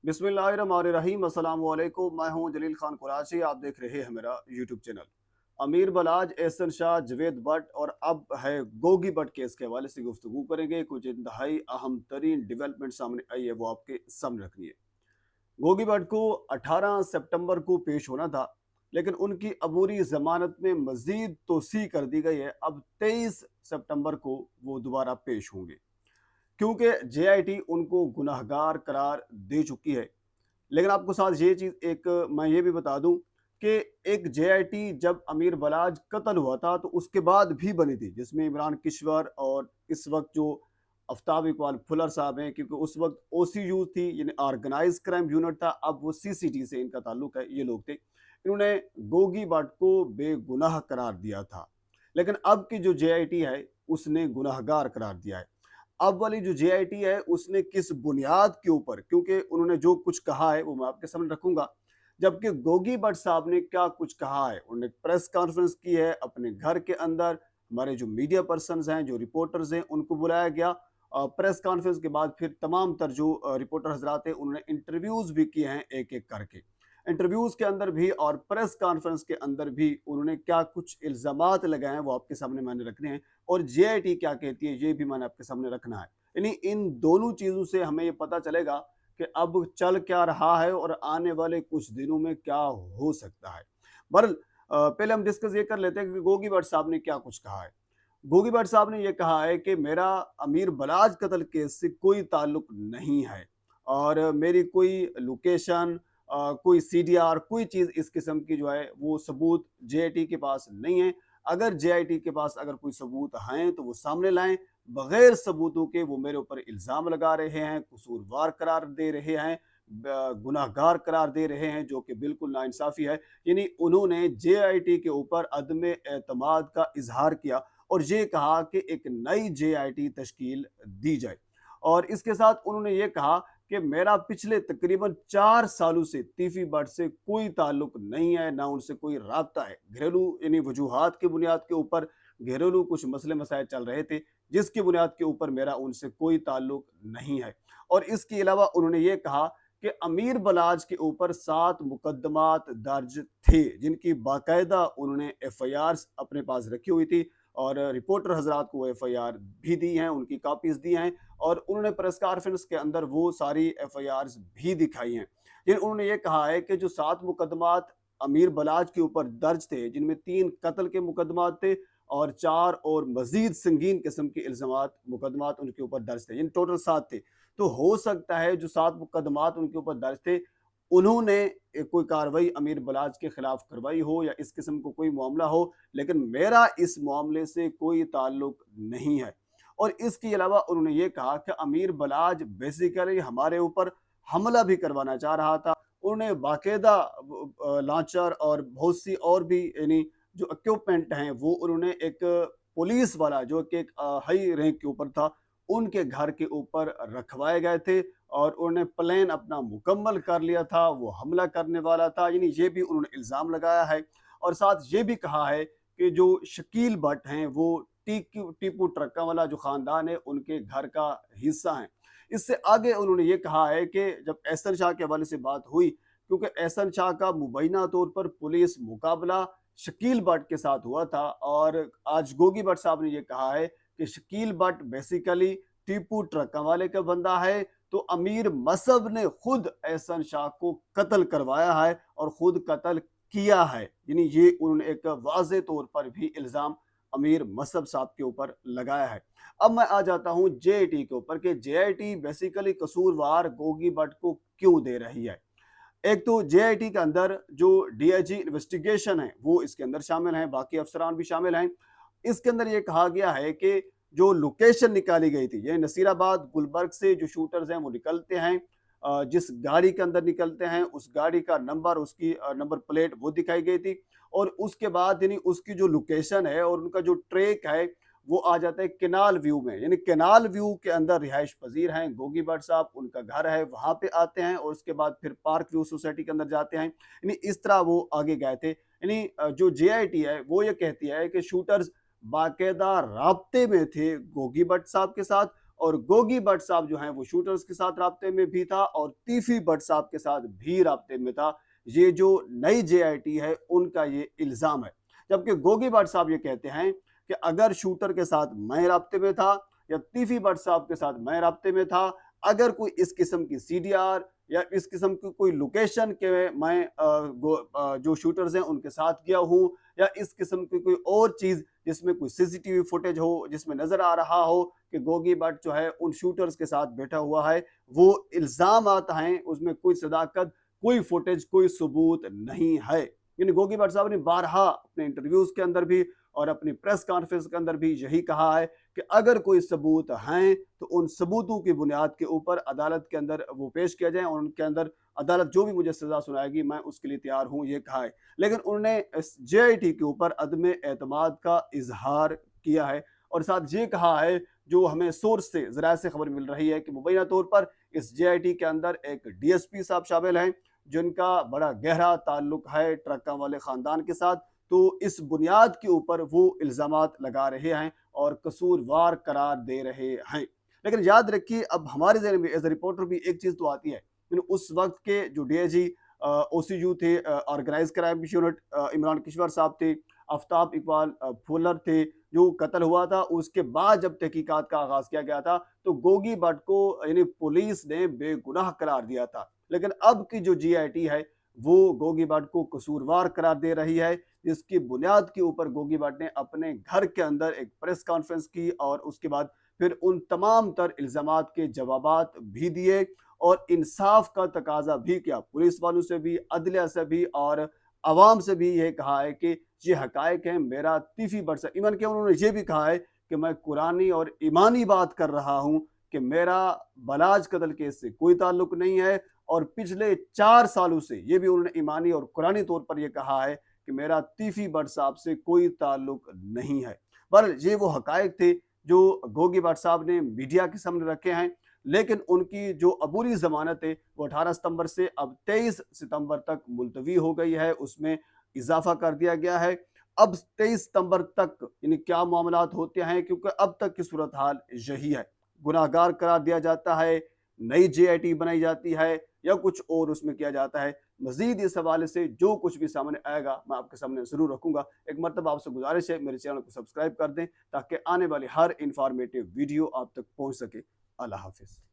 बिस्मिल्लाहिर्रहमानिर्रहीम अस्सलाम वालेकुम। मैं हूं जलील खान कुरैशी। आप देख रहे हैं मेरा यूट्यूब चैनल। अमीर बलाज, एहसन शाह, जवेद भट्ट और अब है गोगी भट्ट केस के हवाले से गुफ्तगू करेंगे। कुछ इंतहाई अहम तरीन डेवलपमेंट सामने आई है, वो आपके सामने रखनी है। गोगी भट्ट को 18 सितंबर को पेश होना था, लेकिन उनकी अबूरी जमानत में मजीद तोसी कर दी गई है। अब 23 सितंबर को वो दोबारा पेश होंगे, क्योंकि जेआईटी उनको गुनाहगार करार दे चुकी है। लेकिन आपको साथ ये चीज़ एक मैं ये भी बता दूं कि एक जेआईटी जब अमीर बलाज कत्ल हुआ था तो उसके बाद भी बनी थी, जिसमें इमरान किश्वर और इस वक्त जो आफ्ताब इकबाल फुलर साहब हैं, क्योंकि उस वक्त ओसीयू थी, यानी ऑर्गेनाइज क्राइम यूनिट था, अब वो सीसीटी से इनका ताल्लुक है। ये लोग थे, इन्होंने गोगी भट्ट को बेगुनाह करार दिया था। लेकिन अब की जो जेआईटी है उसने गुनाहगार करार दिया है। अब वाली जो जेआईटी है उसने किस बुनियाद के ऊपर, क्योंकि उन्होंने जो कुछ कहा है वो मैं आपके सामने रखूंगा, जबकि गोगी भट्ट साहब ने क्या कुछ कहा है। उन्होंने प्रेस कॉन्फ्रेंस की है अपने घर के अंदर। हमारे जो मीडिया पर्सनस हैं, जो रिपोर्टर्स हैं, उनको बुलाया गया। प्रेस कॉन्फ्रेंस के बाद फिर तमाम तर जो रिपोर्टर हजरात हैं उन्होंने इंटरव्यूज भी किए हैं एक एक करके। इंटरव्यूज के अंदर भी और प्रेस कॉन्फ्रेंस के अंदर भी उन्होंने क्या कुछ इल्जामात लगाए हैं वो आपके सामने मैंने रखने हैं, और जेआईटी क्या कहती है ये भी मैंने आपके सामने रखना है। यानी इन दोनों चीजों से हमें ये पता चलेगा कि अब चल क्या रहा है और आने वाले कुछ दिनों में क्या हो सकता है। बहरहाल पहले हम डिस्कस ये कर लेते हैं कि गोगी भट्ट साहब ने क्या कुछ कहा है। गोगी भट्ट साहब ने यह कहा है कि मेरा अमीर बलाज कत्ल केस से कोई ताल्लुक नहीं है, और मेरी कोई लोकेशन, कोई सीडीआर, कोई चीज इस किस्म की जो है वो सबूत जेआईटी के पास नहीं है। अगर जेआईटी के पास अगर कोई सबूत हैं तो वो सामने लाएं। बगैर सबूतों के वो मेरे ऊपर इल्जाम लगा रहे हैं, कसूरवार करार दे रहे हैं, गुनाहगार करार दे रहे हैं, जो कि बिल्कुल नाइंसाफी है। यानी उन्होंने जेआईटी के ऊपर अदम एतमाद का इजहार किया और ये कहा कि एक नई जेआईटी तश्कील दी जाए। और इसके साथ उन्होंने ये कहा कि मेरा पिछले तकरीबन 4 सालों से तीफी भट्ट से कोई ताल्लुक नहीं है, ना उनसे कोई राब्ता है। घरेलू यानी वजूहात की बुनियाद के ऊपर घरेलू कुछ मसले मसाइल चल रहे थे, जिसकी बुनियाद के ऊपर मेरा उनसे कोई ताल्लुक नहीं है। और इसके अलावा उन्होंने ये कहा कि अमीर बलाज के ऊपर 7 मुकदमात दर्ज थे, जिनकी बाकायदा उन्होंने एफआईआर अपने पास रखी हुई थी, और रिपोर्टर हजरात को एफआईआर भी दी हैं, उनकी कापीज दी हैं, और उन्होंने प्रेस कॉन्फ्रेंस के अंदर वो सारी एफआईआर भी दिखाई हैं। जिन उन्होंने ये कहा है कि जो 7 मुकदमात अमीर बलाज के ऊपर दर्ज थे, जिनमें 3 कत्ल के मुकदमात थे और 4 और मजीद संगीन किस्म के इल्जामात मुकदमात उनके ऊपर दर्ज थे, इन टोटल 7 थे। तो हो सकता है जो 7 मुकदमात उनके ऊपर दर्ज थे, उन्होंने कोई कार्रवाई अमीर बलाज के खिलाफ करवाई हो या इस किस्म को कोई मामला हो, लेकिन मेरा इस मामले से कोई ताल्लुक नहीं है। और इसके अलावा उन्होंने ये कहा कि अमीर बलाज बेसिकली हमारे ऊपर हमला भी करवाना चाह रहा था। उन्होंने बाकायदा लांचर और बहुत सी और भी यानी जो इक्विपमेंट हैं वो उन्होंने एक पुलिस वाला जो कि एक हाई रैंक के ऊपर था, उनके घर के ऊपर रखवाए गए थे, और उन्होंने प्लान अपना मुकम्मल कर लिया था, वो हमला करने वाला था। यानी ये भी उन्होंने इल्ज़ाम लगाया है। और साथ ये भी कहा है कि जो शकील भट्ट हैं वो टीपू ट्रक्का वाला जो ख़ानदान है उनके घर का हिस्सा हैं। इससे आगे उन्होंने ये कहा है कि जब एहसन शाह के हवाले से बात हुई, क्योंकि एहसन शाह का मुबैना तौर पर पुलिस मुकाबला शकील भट्ट के साथ हुआ था, और आज गोगी भट्ट साहब ने ये कहा है कि शकील भट्ट बेसिकली टीपू ट्रक्का वाले का बंदा है। तो अमीर मसहब ने खुद एहसन शाह को कत्ल करवाया है और खुद कत्ल किया है। यानी ये उन्होंने एक वाज़े तौर पर भी इल्ज़ाम अमीर मसहब साहब के ऊपर लगाया है। अब मैं आ जाता हूँ जेआईटी के ऊपर कि जेआईटी बेसिकली कसूरवार गोगी भट्ट को क्यों दे रही है। एक तो जेआईटी के अंदर जो डीआईजी इन्वेस्टिगेशन है वो इसके अंदर शामिल हैं, बाकी अफसरान भी शामिल हैं। इसके अंदर ये कहा गया है कि जो लोकेशन निकाली गई थी, ये नसीराबाद गुलबर्ग से जो शूटर्स हैं वो निकलते हैं, जिस गाड़ी के अंदर निकलते हैं उस गाड़ी का नंबर, उसकी नंबर प्लेट वो दिखाई गई थी। और उसके बाद यानी उसकी जो लोकेशन है और उनका जो ट्रैक है वो आ जाता है केनाल व्यू में। यानी केनाल व्यू के अंदर रिहाइश पजीर हैं गोगी भट्ट साहब, उनका घर है, वहां पे आते हैं और उसके बाद फिर पार्क व्यू सोसाइटी के अंदर जाते हैं। यानी इस तरह वो आगे गए थे। यानी जो जेआईटी है वो ये कहती है कि शूटर्स बाकायदा राब्ते में थे गोगी भट्ट साहब के साथ, और गोगी भट्ट साहब जो हैं वो शूटर्स के साथ राब्ते में भी था और तीफी भट्ट साहब के साथ भी राब्ते में था। ये जो नई जेआईटी है उनका ये इल्ज़ाम है। जबकि गोगी भट्ट साहब ये कहते हैं कि अगर शूटर के साथ मैं राब्ते में था या तीफी भट्ट साहब के साथ मैं राब्ते में था, अगर कोई इस किस्म की सीडीआर या इस किस्म की कोई लोकेशन के मैं जो शूटर्स हैं उनके साथ गया हूँ या इस किस्म की कोई और चीज़ जिसमें कोई सीसीटीवी फुटेज हो, जिसमें नज़र आ रहा हो कि गोगी भट्ट जो है उन शूटर्स के साथ बैठा हुआ है, वो इल्ज़ामात हैं, उसमें कोई सदाकत, कोई फुटेज, कोई सबूत नहीं है। यानी गोगी भट्ट साहब ने बारहा अपने इंटरव्यूज़ के अंदर भी और अपनी प्रेस कॉन्फ्रेंस के अंदर भी यही कहा है कि अगर कोई सबूत हैं तो उन सबूतों की बुनियाद के ऊपर अदालत के अंदर वो पेश किया जाए और उनके अंदर अदालत जो भी मुझे सज़ा सुनाएगी मैं उसके लिए तैयार हूँ, ये कहा है। लेकिन उन्होंने इस जेआईटी के ऊपर अदम एतमाद का इजहार किया है और साथ ये कहा है, जो हमें सोर्स से ज़राए से खबर मिल रही है कि मुबैना तौर पर इस जेआईटी के अंदर एक डीएसपी साहब शामिल हैं जिनका बड़ा गहरा ताल्लुक है ट्रक्का वाले ख़ानदान के साथ। तो इस बुनियाद के ऊपर वो इल्ज़ामात लगा रहे हैं और कसूरवार करार दे रहे हैं। लेकिन याद रखिए, अब हमारे ज़हन में एज ए रिपोर्टर भी एक चीज़ तो आती है, लेकिन उस वक्त के जो डीआईजी ओसीयू थे, organise crime unit, Imran Kishwar साहब थे, आफ्ताब इकबाल फुलर थे, जो कत्ल हुआ था उसके बाद जब तहकीकात का आगाज़ किया गया था तो गोगी भट्ट को यानी पुलिस ने बेगुनाह करार दिया था। लेकिन अब की जो जीआईटी है वो गोगी भट्ट को कसूरवार करार दे रही है, जिसकी बुनियाद के ऊपर गोगी भट्ट ने अपने घर के अंदर एक प्रेस कॉन्फ्रेंस की और उसके बाद फिर उन तमाम तर इल्ज़ामात के जवाबात भी दिए और इंसाफ का तकाजा भी किया, पुलिस वालों से भी, अदलिया से भी और अवाम से भी। ये कहा है कि ये हकायक हैं, मेरा तीफी भट्ट से इवन के उन्होंने ये भी कहा है कि मैं कुरानी और ईमानी बात कर रहा हूँ कि मेरा बलाज कत्ल केस से कोई ताल्लुक नहीं है और पिछले 4 सालों से, ये भी उन्होंने ईमानी और कुरानी तौर पर ये कहा है कि मेरा तीफी भट्ट साहब से कोई ताल्लुक नहीं है। पर ये वो हकायक थे जो गोगी भट्ट साहब ने मीडिया के सामने रखे हैं, लेकिन उनकी जो अबूरी ज़मानत है वो 18 सितंबर से अब 23 सितंबर तक मुलतवी हो गई है, उसमें इजाफा कर दिया गया है। अब 23 सितंबर तक यानी क्या मामलात होते हैं, क्योंकि अब तक की सूरत हाल यही है, गुनाहगार करार दिया जाता है, नई जेआईटी बनाई जाती है या कुछ और उसमें किया जाता है। मजीद इस हवाले से जो कुछ भी सामने आएगा मैं आपके सामने ज़रूर रखूंगा। एक मरतबा आपसे गुजारिश है मेरे चैनल को सब्सक्राइब कर दें ताकि आने वाली हर इंफॉर्मेटिव वीडियो आप तक पहुंच सके। अल्लाह हाफिज़।